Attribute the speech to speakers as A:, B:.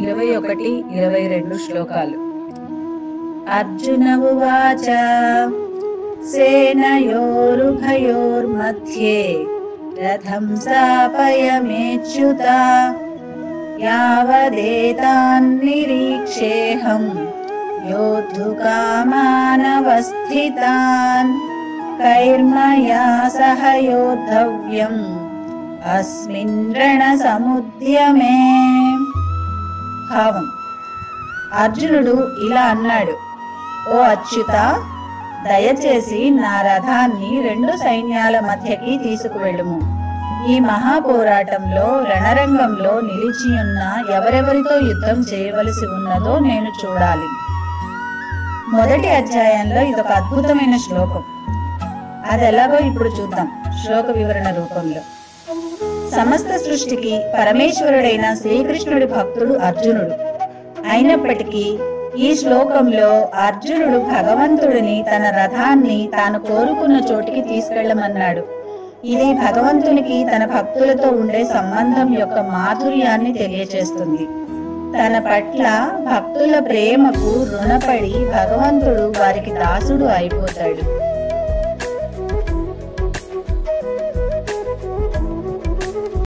A: 21, 22 శ్లోకాలు. అర్జున ఉవాచ సేనయోరుభయోర్మధ్యే రథం స్థాపయమేచ్యుత యావదేతాన్నిరీక్షేహం యోద్ధుకామానవస్థితాన్ కైర్మయా సహ యోద్ధవ్యం అస్మిన్ రణసముద్యమే. భావం: అర్జునుడు ఇలా అన్నాడు, ఓ అచ్యుత, దయచేసి నా రథాన్ని 2 సైన్యాల మధ్యకి తీసుకువెళ్ళుము. ఈ మహాపోరాటంలో రణరంగంలో నిలిచియున్న ఎవరెవరితో యుద్ధం చేయవలసి ఉన్నదో నేను చూడాలి. మొదటి అధ్యాయంలో ఇదొక అద్భుతమైన శ్లోకం. అది ఎలాగో ఇప్పుడు చూద్దాం శ్లోక వివరణ రూపంలో. సమస్త సృష్టికి పరమేశ్వరుడైన శ్రీకృష్ణుడి భక్తుడు అర్జునుడు. అయినప్పటికీ ఈ శ్లోకంలో అర్జునుడు భగవంతుడిని తన రథాన్ని తాను కోరుకున్న చోటికి తీసుకెళ్లమన్నాడు. ఇది భగవంతునికి తన భక్తులతో ఉండే సంబంధం యొక్క మాధుర్యాన్ని తెలియచేస్తుంది. తన పట్ల భక్తుల ప్రేమకు రుణపడి భగవంతుడు వారికి దాసుడు అయిపోతాడు.